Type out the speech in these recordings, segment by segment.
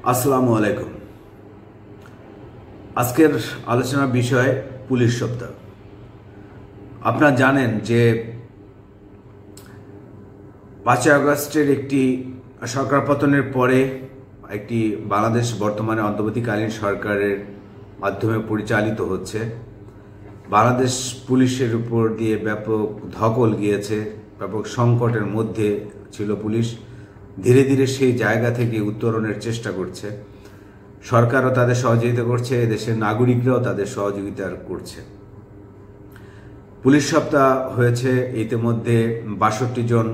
আসসালামু আলাইকুম। আজকের আলোচনার বিষয় পুলিশ সপ্তাহ। আপনারা জানেন যে 5 আগস্টের একটি সরকার পতনের পরে একটি বাংলাদেশ বর্তমানে অন্তর্বর্তীকালীন সরকারের মাধ্যমে পরিচালিত হচ্ছে। বাংলাদেশ পুলিশের উপর দিয়ে ব্যাপক ধকল গিয়েছে, ব্যাপক সংকটের মধ্যে ছিল পুলিশ। ধীরে ধীরে সেই জায়গা থেকে উত্তরণের চেষ্টা করছে। সরকারও তাদের সহযোগিতা করছে, দেশের নাগরিকরাও তাদের সহযোগিতা করছে। পুলিশ সপ্তাহ হয়েছে, ইতিমধ্যে 62 জন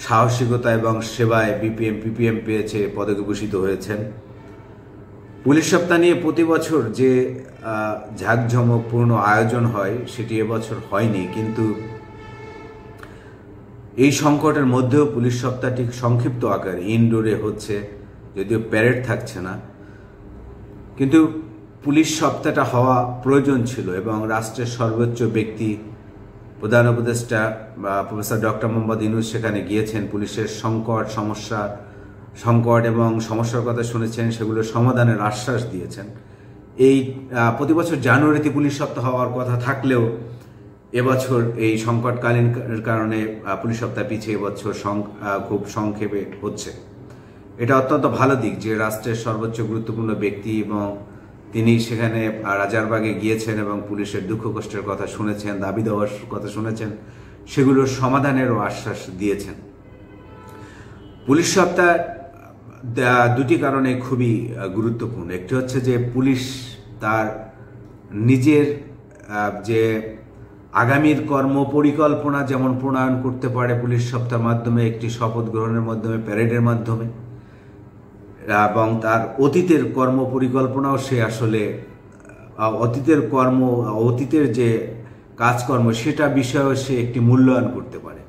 সাহসিকতা এবং সেবায় বিপিএম পিপিএম পেয়েছে, পদকে ভূষিত হয়েছেন। পুলিশ সপ্তাহ নিয়ে প্রতি বছর যে ঝাঁকঝমকপূর্ণ আয়োজন হয় সেটি এবছর হয়নি, কিন্তু এই সংকটের মধ্যেও পুলিশ সপ্তাহটি সংক্ষিপ্ত আকারে ইনডোরে হচ্ছে, যদিও প্যারেড থাকছে না। কিন্তু পুলিশ সপ্তাহটা হওয়া প্রয়োজন ছিল এবং রাষ্ট্রের সর্বোচ্চ ব্যক্তি প্রধান উপদেষ্টা বা প্রফেসর ডক্টর মোহাম্মদ ইউনূস সেখানে গিয়েছেন। পুলিশের সংকট এবং সমস্যার কথা শুনেছেন, সেগুলো সমাধানের আশ্বাস দিয়েছেন। এই প্রতি বছর জানুয়ারিতে পুলিশ সপ্তাহ হওয়ার কথা থাকলেও এবছর এই সংকটকালীন কারণে পুলিশ সপ্তাহ পিছিয়ে এবছর খুব সংক্ষেপে হচ্ছে। এটা অত্যন্ত ভালো দিক যে রাষ্ট্রের সর্বোচ্চ গুরুত্বপূর্ণ ব্যক্তি এবং তিনি সেখানে রাজারবাগে গিয়েছেন এবং পুলিশের দুঃখ কষ্টের কথা শুনেছেন, দাবি দেওয়ার কথা শুনেছেন, সেগুলোর সমাধানেরও আশ্বাস দিয়েছেন। পুলিশ সপ্তাহ দুটি কারণে খুবই গুরুত্বপূর্ণ। একটি হচ্ছে যে পুলিশ তার নিজের যে আগামীর কর্ম পরিকল্পনা যেমন প্রণয়ন করতে পারে পুলিশ সপ্তাহের মাধ্যমে, একটি শপথ গ্রহণের মাধ্যমে, প্যারেডের মাধ্যমে, এবং তার অতীতের কর্ম পরিকল্পনাও সে আসলে অতীতের যে কাজকর্ম সেটা বিষয়েও সে একটি মূল্যায়ন করতে পারে।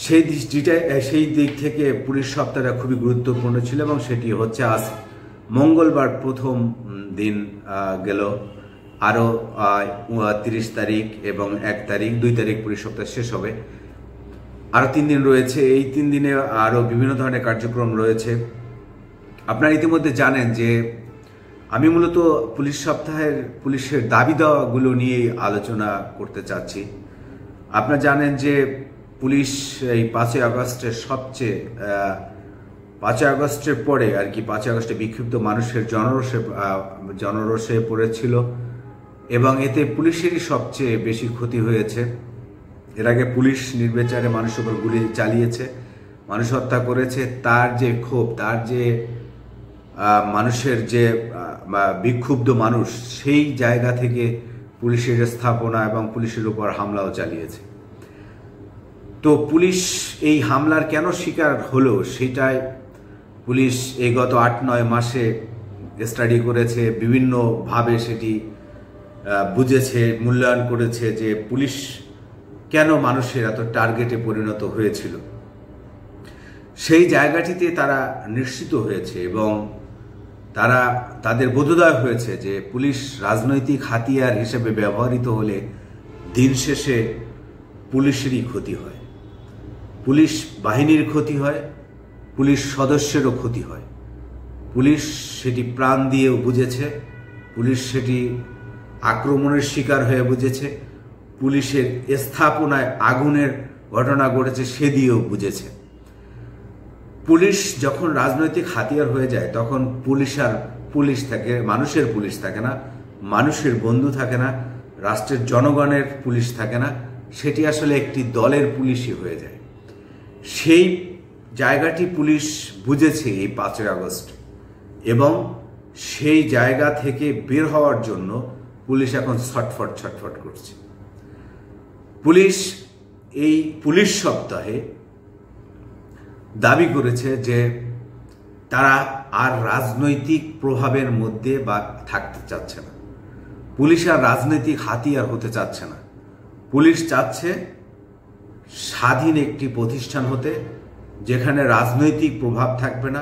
সেই দিক থেকে পুলিশ সপ্তাহটা খুবই গুরুত্বপূর্ণ ছিল এবং সেটি হচ্ছে আজ মঙ্গলবার প্রথম দিন গেল। আরও 30 তারিখ এবং 1 তারিখ, 2 তারিখ পুলিশ সপ্তাহ শেষ হবে। আরও 3 দিন রয়েছে। এই 3 দিনে আরও বিভিন্ন ধরনের কার্যক্রম রয়েছে। আপনারা ইতিমধ্যে জানেন যে আমি মূলত পুলিশ সপ্তাহের পুলিশের দাবি দেওয়াগুলো নিয়েই আলোচনা করতে চাচ্ছি। আপনারা জানেন যে পুলিশ এই 5 আগস্টের পরে আর কি 5 আগস্টে বিক্ষুব্ধ মানুষের জনরোষে পড়েছিল এবং এতে পুলিশেরই সবচেয়ে বেশি ক্ষতি হয়েছে। এর আগে পুলিশ নির্বিচারে মানুষের উপর গুলি চালিয়েছে, মানুষ হত্যা করেছে। তার যে ক্ষোভ, তার যে মানুষের যে বিক্ষুব্ধ মানুষ, সেই জায়গা থেকে পুলিশের স্থাপনা এবং পুলিশের উপর হামলাও চালিয়েছে। তো পুলিশ এই হামলার কেন শিকার হলো সেটাই পুলিশ এই গত 8-9 মাসে স্টাডি করেছে, বিভিন্নভাবে সেটি বুঝেছে, মূল্যায়ন করেছে যে পুলিশ কেন মানুষের এত টার্গেটে পরিণত হয়েছিল। সেই জায়গাটিতে তারা নিশ্চিত হয়েছে এবং তাদের বোধোদয় হয়েছে যে পুলিশ রাজনৈতিক হাতিয়ার হিসেবে ব্যবহৃত হলে দিন শেষে পুলিশেরই ক্ষতি হয়, পুলিশ বাহিনীর ক্ষতি হয়, পুলিশ সদস্যেরও ক্ষতি হয়। পুলিশ সেটি প্রাণ দিয়েও বুঝেছে, পুলিশ সেটি আক্রমণের শিকার হয়ে বুঝেছে, পুলিশের স্থাপনায় আগুনের ঘটনা ঘটেছে সে দিয়েও বুঝেছে। পুলিশ যখন রাজনৈতিক হাতিয়ার হয়ে যায় তখন পুলিশ থাকে, মানুষের পুলিশ থাকে না, মানুষের বন্ধু থাকে না, রাষ্ট্রের জনগণের পুলিশ থাকে না, সেটি আসলে একটি দলের পুলিশই হয়ে যায়। সেই জায়গাটি পুলিশ বুঝেছে এই 5 আগস্ট এবং সেই জায়গা থেকে বের হওয়ার জন্য পুলিশ এখন ছটফট করছে। পুলিশ এই পুলিশ সপ্তাহে দাবি করেছে যে তারা আর রাজনৈতিক প্রভাবের মধ্যে বা থাকতে চাচ্ছে না, পুলিশ আর রাজনৈতিক হাতিয়ার হতে চাচ্ছে না। পুলিশ চাচ্ছে স্বাধীন একটি প্রতিষ্ঠান হতে, যেখানে রাজনৈতিক প্রভাব থাকবে না,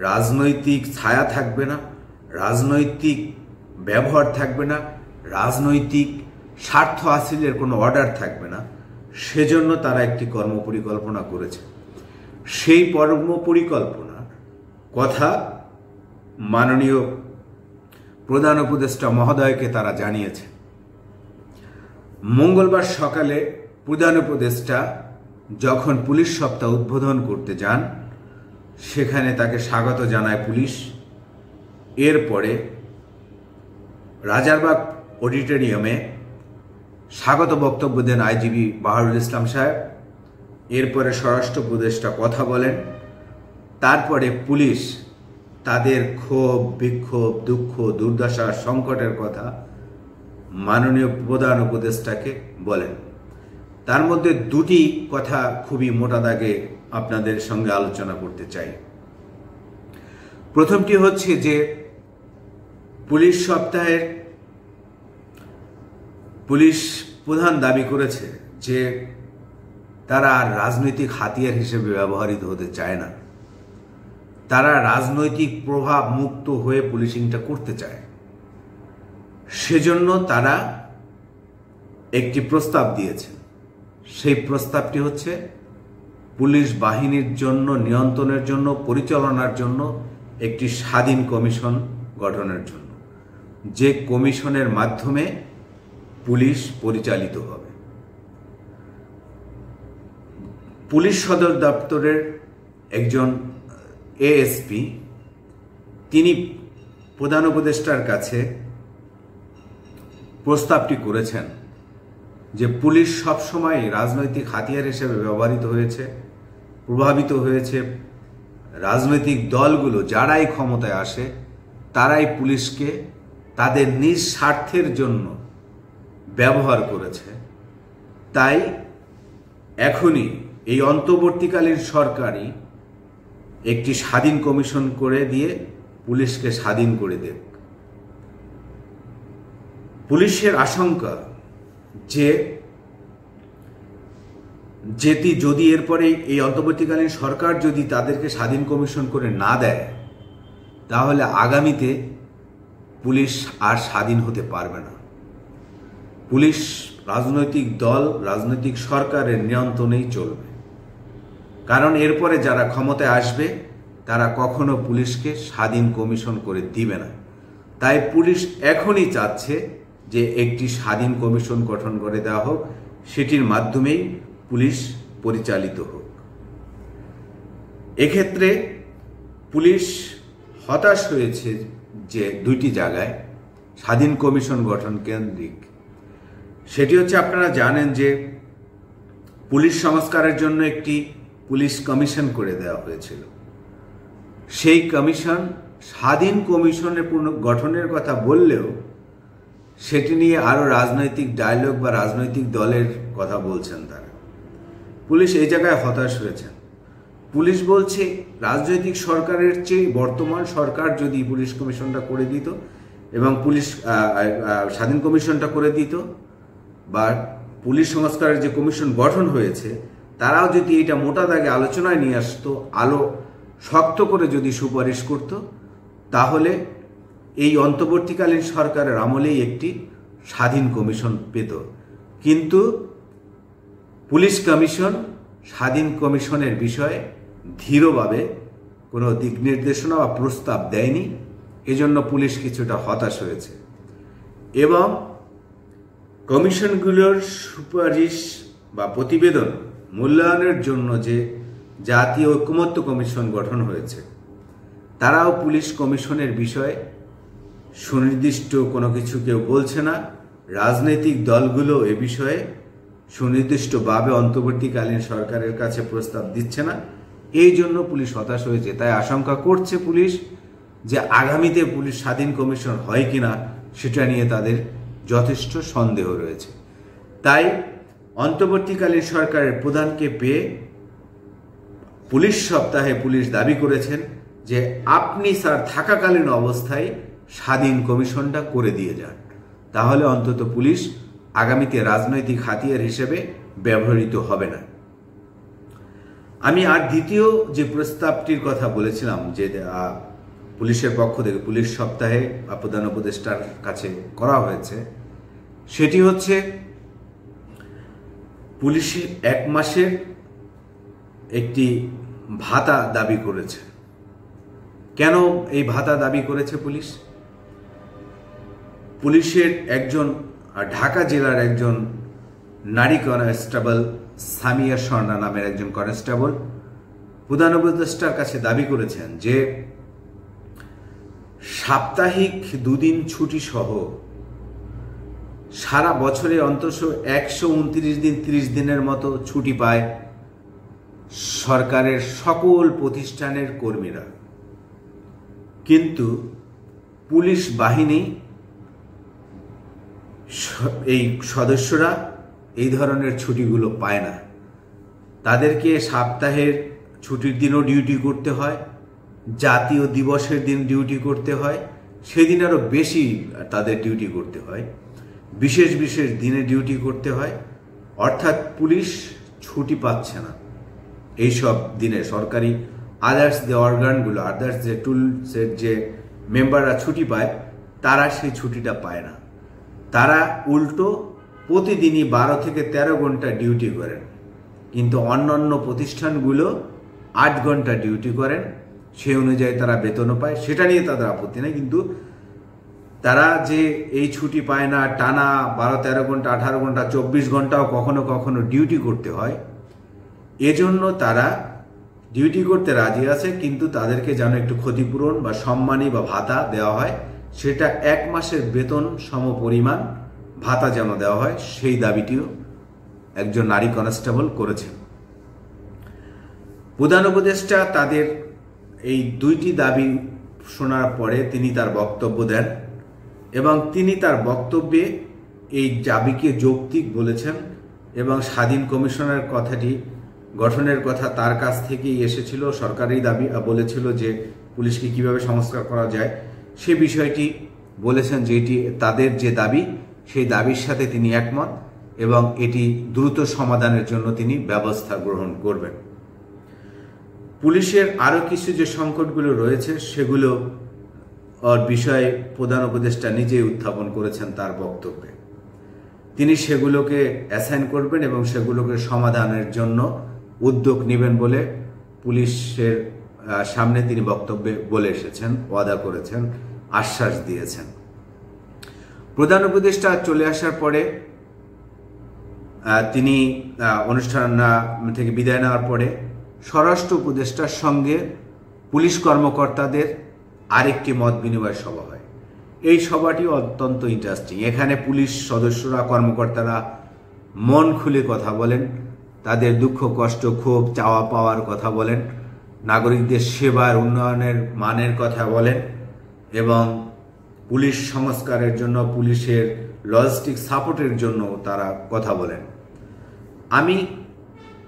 রাজনৈতিক ছায়া থাকবে না, রাজনৈতিক ব্যবহার থাকবে না, রাজনৈতিক স্বার্থ হাসিলের কোনো অর্ডার থাকবে না। সেজন্য তারা একটি কর্মপরিকল্পনা করেছে। সেই কর্মপরিকল্পনা কথা মাননীয় প্রধান উপদেষ্টা মহোদয়কে তারা জানিয়েছে। মঙ্গলবার সকালে প্রধান উপদেষ্টা যখন পুলিশ সপ্তাহ উদ্বোধন করতে যান, সেখানে তাকে স্বাগত জানায় পুলিশ। এরপরে রাজারবাগ অডিটোরিয়ামে স্বাগত বক্তব্য দেন আইজিপি বাহারুল ইসলাম সাহেব। এরপরে স্বরাষ্ট্র উপদেষ্টা কথা বলেন। তারপরে পুলিশ তাদের ক্ষোভ, বিক্ষোভ, দুঃখ, দুর্দশা, সংকটের কথা মাননীয় প্রধান উপদেষ্টাকে বলেন। তার মধ্যে দুটি কথা খুবই মোটা দাগে আপনাদের সঙ্গে আলোচনা করতে চাই। প্রথমটি হচ্ছে যে পুলিশ সপ্তাহের পুলিশ প্রধান দাবি করেছে যে তারা আর রাজনৈতিক হাতিয়ার হিসেবে ব্যবহৃত হতে চায় না। তারা রাজনৈতিক প্রভাব মুক্ত হয়ে পুলিশিংটা করতে চায়। সেজন্য তারা একটি প্রস্তাব দিয়েছে। সেই প্রস্তাবটি হচ্ছে পুলিশ বাহিনীর জন্য, নিয়ন্ত্রণের জন্য, পরিচালনার জন্য একটি স্বাধীন কমিশন গঠনের জন্য, যে কমিশনের মাধ্যমে পুলিশ পরিচালিত হবে। পুলিশ সদর দপ্তরের একজন এএসপি তিনি প্রধান উপদেষ্টার কাছে প্রস্তাবটি করেছেন যে পুলিশ সবসময় রাজনৈতিক হাতিয়ার হিসেবে ব্যবহৃত হয়েছে, প্রভাবিত হয়েছে। রাজনৈতিক দলগুলো যারাই ক্ষমতায় আসে তারাই পুলিশকে তাদের নিজ স্বার্থের জন্য ব্যবহার করেছে। তাই এখনই এই অন্তর্বর্তীকালীন সরকারই একটি স্বাধীন কমিশন করে দিয়ে পুলিশকে স্বাধীন করে দেব। পুলিশের আশঙ্কা যে যদি এরপরে এই অন্তর্বর্তীকালীন সরকার যদি তাদেরকে স্বাধীন কমিশন করে না দেয়, তাহলে আগামীতে পুলিশ আর স্বাধীন হতে পারবে না। পুলিশ রাজনৈতিক দল, রাজনৈতিক সরকারের নিয়ন্ত্রণেই চলবে। কারণ এরপরে যারা ক্ষমতায় আসবে তারা কখনো পুলিশকে স্বাধীন কমিশন করে দিবে না। তাই পুলিশ এখনই চাচ্ছে যে একটি স্বাধীন কমিশন গঠন করে দেওয়া হোক, সেটির মাধ্যমেই পুলিশ পরিচালিত হোক। এক্ষেত্রে পুলিশ হতাশ হয়েছে যে দুইটি জায়গায় স্বাধীন কমিশন গঠন কেন্দ্রিক। সেটি হচ্ছে, আপনারা জানেন যে পুলিশ সংস্কারের জন্য একটি পুলিশ কমিশন করে দেওয়া হয়েছিল। সেই কমিশন স্বাধীন কমিশনের গঠনের কথা বললেও সেটি নিয়ে আরো রাজনৈতিক ডায়লগ বা রাজনৈতিক দলের কথা বলছেন তারা। পুলিশ এই জায়গায় হতাশ হয়েছেন। পুলিশ বলছে রাজনৈতিক সরকারের চেয়ে বর্তমান সরকার যদি পুলিশ কমিশনটা করে দিত এবং পুলিশ স্বাধীন কমিশনটা করে দিত, বা পুলিশ সংস্কারের যে কমিশন গঠন হয়েছে তারাও যদি এটা মোটা দাগে আলোচনায় নিয়ে আসতো, আলো শক্ত করে যদি সুপারিশ করত, তাহলে এই অন্তর্বর্তীকালীন সরকারের আমলেই একটি স্বাধীন কমিশন পেত। কিন্তু পুলিশ কমিশন স্বাধীন কমিশনের বিষয়ে ধীরভাবে কোনো দিক নির্দেশনা বা প্রস্তাব দেয়নি। এজন্য পুলিশ কিছুটা হতাশ হয়েছে এবং কমিশনগুলোর সুপারিশ বা প্রতিবেদন মূল্যায়নের জন্য যে জাতীয় ঐকমত্য কমিশন গঠন হয়েছে, তারাও পুলিশ কমিশনের বিষয়ে সুনির্দিষ্ট কোনো কিছু কেউ বলছে না। রাজনৈতিক দলগুলো এ বিষয়ে সুনির্দিষ্টভাবে অন্তর্বর্তীকালীন সরকারের কাছে প্রস্তাব দিচ্ছে না। এই জন্য পুলিশ হতাশ হয়েছে। তাই আশঙ্কা করছে পুলিশ যে আগামীতে পুলিশ স্বাধীন কমিশন হয় কিনা সেটা নিয়ে তাদের যথেষ্ট সন্দেহ রয়েছে। তাই অন্তর্বর্তীকালীন সরকারের প্রধানকে পেয়ে পুলিশ সপ্তাহে পুলিশ দাবি করেছেন যে আপনি স্যার থাকাকালীন অবস্থায় স্বাধীন কমিশনটা করে দিয়ে যান, তাহলে অন্তত পুলিশ আগামীতে রাজনৈতিক হাতিয়ার হিসেবে ব্যবহৃত হবে না। আমি আর দ্বিতীয় যে প্রস্তাবটির কথা বলেছিলাম যে পুলিশের পক্ষ থেকে পুলিশ সপ্তাহে প্রধান উপদেষ্টার কাছে করা হয়েছে, সেটি হচ্ছে পুলিশে 1 মাসের একটি ভাতা দাবি করেছে। কেন এই ভাতা দাবি করেছে পুলিশ? পুলিশের একজন ঢাকা জেলার একজন নারী কনস্টেবল সামিয়া স্বর্ণা নামের একজন কনস্টেবল প্রধান উপদেষ্টার কাছে দাবি করেছেন যে সাপ্তাহিক 2 দিন ছুটি সহ সারা বছরে অন্তত 129 দিন 30 দিনের মতো ছুটি পায় সরকারের সকল প্রতিষ্ঠানের কর্মীরা, কিন্তু পুলিশ বাহিনী এই সদস্যরা এই ধরনের ছুটিগুলো পায় না। তাদেরকে সপ্তাহের ছুটির দিনও ডিউটি করতে হয়, জাতীয় দিবসের দিন ডিউটি করতে হয়, সেদিন আরও বেশি তাদের ডিউটি করতে হয়, বিশেষ বিশেষ দিনে ডিউটি করতে হয়। অর্থাৎ পুলিশ ছুটি পাচ্ছে না এই সব দিনে। সরকারি আদার্স যে অর্গানগুলো, আদার্স যে টুলসের যে মেম্বাররা ছুটি পায়, তারা সেই ছুটিটা পায় না। তারা উল্টো প্রতিদিনই 12 থেকে 13 ঘন্টা ডিউটি করেন, কিন্তু অন্যান্য প্রতিষ্ঠানগুলো 8 ঘন্টা ডিউটি করেন, সেই অনুযায়ী তারা বেতনও পায়, সেটা নিয়ে তাদের আপত্তি নেই। কিন্তু তারা যে এই ছুটি পায় না, টানা 12-13 ঘন্টা, 18 ঘন্টা, 24 ঘন্টাও কখনো কখনো ডিউটি করতে হয়, এজন্য তারা ডিউটি করতে রাজি আছে, কিন্তু তাদেরকে যেন একটু ক্ষতিপূরণ বা সম্মানী বা ভাতা দেওয়া হয়, সেটা 1 মাসের বেতন সমপরিমাণ ভাতা যেন দেওয়া হয়, সেই দাবিটিও একজন নারী কনস্টেবল করেছেন। প্রধান উপদেষ্টা তাদের এই 2টি দাবি শোনার পরে তিনি তার বক্তব্য দেন এবং তিনি তার বক্তব্যে এই দাবিকে যৌক্তিক বলেছেন এবং স্বাধীন কমিশনের কথাটি গঠনের কথা তার কাছ থেকেই এসেছিল। সরকারি দাবি বলেছিল যে পুলিশকে কিভাবে সংস্কার করা যায়, সে বিষয়টি বলেছেন যে এটি তাদের যে দাবি, সেই দাবির সাথে তিনি একমত এবং এটি দ্রুত সমাধানের জন্য তিনি ব্যবস্থা গ্রহণ করবেন। পুলিশের আরও কিছু যে সংকটগুলো রয়েছে সেগুলো বিষয়ে প্রধান উপদেষ্টা নিজেই উত্থাপন করেছেন তার বক্তব্যে। তিনি সেগুলোকে অ্যাসাইন করবেন এবং সেগুলোকে সমাধানের জন্য উদ্যোগ নেবেন বলে পুলিশের সামনে তিনি বক্তব্যে বলে এসেছেন, ওয়াদা করেছেন, আশ্বাস দিয়েছেন। প্রধান উপদেষ্টা চলে আসার পরে তিনি অনুষ্ঠান থেকে বিদায় নেওয়ার পরে স্বরাষ্ট্র উপদেষ্টার সঙ্গে পুলিশ কর্মকর্তাদের আরেকটি মত বিনিময় সভা হয়। এই সভাটি অত্যন্ত ইন্টারেস্টিং। এখানে পুলিশ সদস্যরা, কর্মকর্তারা মন খুলে কথা বলেন, তাদের দুঃখ কষ্ট, ক্ষোভ, চাওয়া পাওয়ার কথা বলেন, নাগরিকদের সেবার উন্নয়নের মানের কথা বলেন এবং পুলিশ সংস্কারের জন্য, পুলিশের লজিস্টিক সাপোর্টের জন্য তারা কথা বলেন। আমি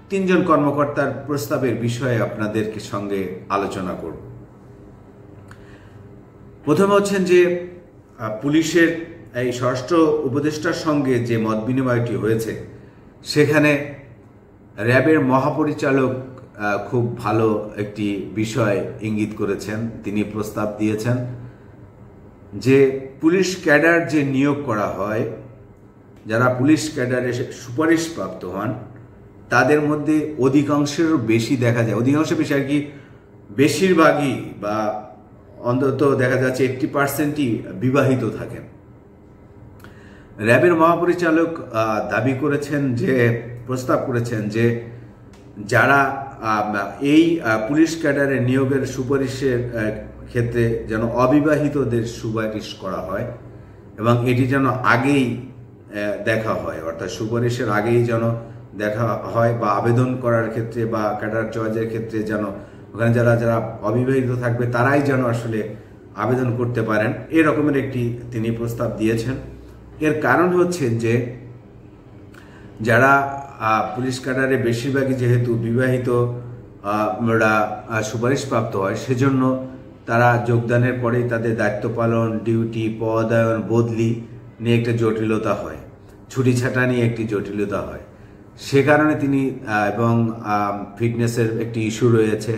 3 জন কর্মকর্তার প্রস্তাবের বিষয়ে আপনাদের সঙ্গে আলোচনা করব। প্রথমে হচ্ছেন যে পুলিশের এই স্বরাষ্ট্র উপদেষ্টার সঙ্গে যে মত বিনিময়টি হয়েছে, সেখানে র্যাবের মহাপরিচালক খুব ভালো একটি বিষয় ইঙ্গিত করেছেন। তিনি প্রস্তাব দিয়েছেন যে পুলিশ ক্যাডার যে নিয়োগ করা হয়, যারা পুলিশ ক্যাডারে সুপারিশপ্রাপ্ত হন, তাদের মধ্যে অধিকাংশেরও বেশি দেখা যায়, অধিকাংশ বেশি আর কি, বেশিরভাগই বা অন্তত দেখা যাচ্ছে 80%ই বিবাহিত থাকেন। র্যাবের মহাপরিচালক দাবি করেছেন যে, প্রস্তাব করেছেন যে যারা এই পুলিশ ক্যাডারে নিয়োগের সুপারিশের ক্ষেত্রে যেন অবিবাহিতদের সুপারিশ করা হয় এবং এটি যেন আগেই দেখা হয়, অর্থাৎ সুপারিশের আগেই যেন দেখা হয় বা আবেদন করার ক্ষেত্রে বা ক্যাডার চয়েসের ক্ষেত্রে যেন ওখানে যারা যারা অবিবাহিত থাকবে তারাই যেন আসলে আবেদন করতে পারেন, এরকমের একটি তিনি প্রস্তাব দিয়েছেন। এর কারণ হচ্ছে যে যারা পুলিশ ক্যাডারে বেশিরভাগই যেহেতু বিবাহিত সুপারিশপ্রাপ্ত হয়, সেজন্য তারা যোগদানের পরেই তাদের দায়িত্ব পালন, ডিউটি, পদায়ন, বদলি নিয়ে একটা জটিলতা হয়, ছুটি ছাটা নিয়ে একটি জটিলতা হয়। সে কারণে তিনি এবং ফিটনেসের একটি ইস্যু রয়েছে,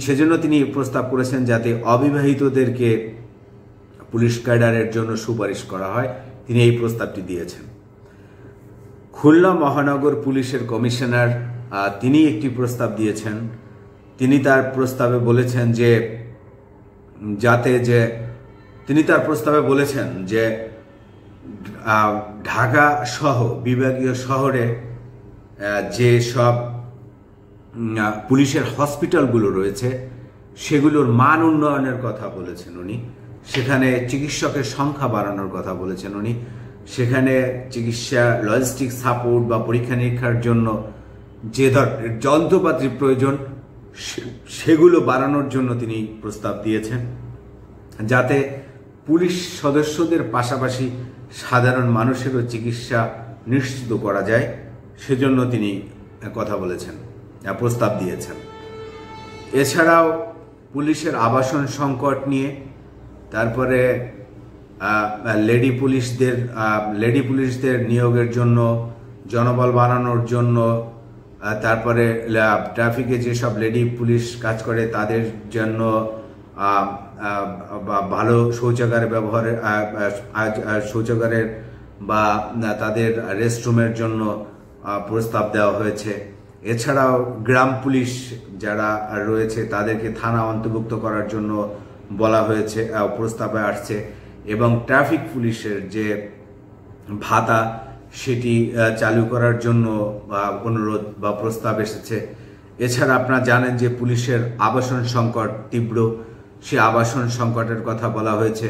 সেজন্য তিনি প্রস্তাব করেছেন যাতে অবিবাহিতদেরকে পুলিশ ক্যাডারের জন্য সুপারিশ করা হয়। তিনি এই প্রস্তাবটি দিয়েছেন। খুলনা মহানগর পুলিশের কমিশনার তিনি একটি প্রস্তাব দিয়েছেন। তিনি তার প্রস্তাবে বলেছেন যে যাতে যে তিনি তার প্রস্তাবে বলেছেন যে ঢাকা সহ বিভাগীয় শহরে যে সব পুলিশের হসপিটালগুলো রয়েছে সেগুলোর মান উন্নয়নের কথা বলেছেন উনি, সেখানে চিকিৎসকের সংখ্যা বাড়ানোর কথা বলেছেন উনি, সেখানে চিকিৎসা লজিস্টিক সাপোর্ট বা পরীক্ষা নিরীক্ষার জন্য যে ধরনের যন্ত্রপাতির প্রয়োজন সেগুলো বাড়ানোর জন্য তিনি প্রস্তাব দিয়েছেন, যাতে পুলিশ সদস্যদের পাশাপাশি সাধারণ মানুষেরও চিকিৎসা নিশ্চিত করা যায়, সেজন্য তিনি কথা বলেছেন, প্রস্তাব দিয়েছেন। এছাড়াও পুলিশের আবাসন সংকট নিয়ে, তারপরে লেডি পুলিশদের নিয়োগের জন্য, জনবল বাড়ানোর জন্য, তারপরে ট্রাফিকে যেসব লেডি পুলিশ কাজ করে তাদের জন্য ভালো শৌচাগারের ব্যবহারের শৌচাগারের বা তাদের রেস্টরুমের জন্য প্রস্তাব দেওয়া হয়েছে। এছাড়াও গ্রাম পুলিশ যারা রয়েছে তাদেরকে থানা অন্তর্ভুক্ত করার জন্য বলা হয়েছে, প্রস্তাবে আসছে, এবং ট্রাফিক পুলিশের যে ভাতা সেটি চালু করার জন্য অনুরোধ বা প্রস্তাব এসেছে। এছাড়া আপনারা জানেন যে পুলিশের আবাসন সংকট তীব্র, সে আবাসন সংকটের কথা বলা হয়েছে,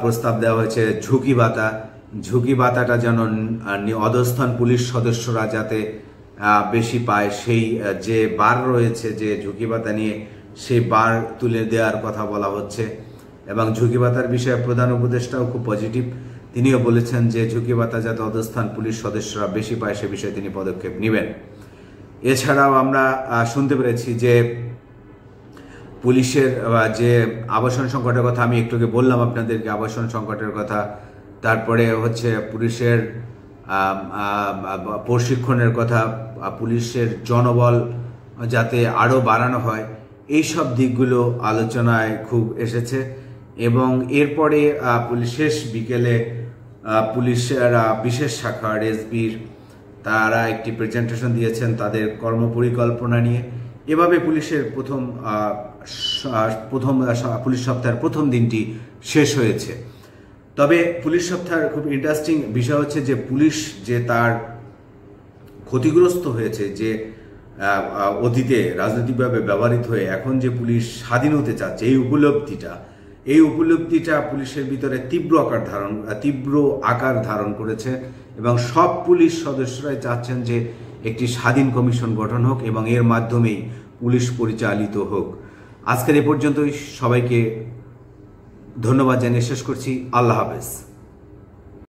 প্রস্তাব দেওয়া হয়েছে ঝুঁকি ভাতাটা যেন অধস্তন পুলিশ সদস্যরা যাতে বেশি পায়, সেই যে বার রয়েছে যে ঝুঁকি ভাতা নিয়ে সেই বার তুলে দেওয়ার কথা বলা হচ্ছে। এবং ঝুঁকি ভাতার বিষয়ে প্রধান উপদেষ্টাও খুব পজিটিভ, তিনিও বলেছেন যে ঝুঁকি ভাতা যাতে অধস্থান পুলিশ সদস্যরা বেশি পায় সে বিষয়ে তিনি পদক্ষেপ নেবেন। এছাড়াও আমরা শুনতে পেরেছি যে পুলিশের যে আবাসন সংকটের কথা, আমি একটু আগে বললাম আপনাদেরকে আবাসন সংকটের কথা, তারপরে হচ্ছে পুলিশের প্রশিক্ষণের কথা, পুলিশের জনবল যাতে আরও বাড়ানো হয়, এই সব দিকগুলো আলোচনায় খুব এসেছে। এবং এরপরে শেষ বিকেলে পুলিশের বিশেষ শাখা এসবির তারা একটি প্রেজেন্টেশন দিয়েছেন তাদের কর্মপরিকল্পনা নিয়ে। এভাবে পুলিশের পুলিশ সপ্তাহের প্রথম দিনটি শেষ হয়েছে। তবে পুলিশ সপ্তাহের খুব ইন্টারেস্টিং বিষয় হচ্ছে যে পুলিশ যে তার ক্ষতিগ্রস্ত হয়েছে, যে অতীতে রাজনৈতিকভাবে ব্যবহৃত হয়ে এখন যে পুলিশ স্বাধীন হতে চাচ্ছে, এই উপলব্ধিটা পুলিশের ভিতরে তীব্র আকার ধারণ করেছে এবং সব পুলিশ সদস্যরাই চাচ্ছেন যে একটি স্বাধীন কমিশন গঠন হোক এবং এর মাধ্যমেই পুলিশ পরিচালিত হোক। আজকের এ পর্যন্তই, সবাইকে ধন্যবাদ জানিয়ে শেষ করছি। আল্লাহ হাফেজ।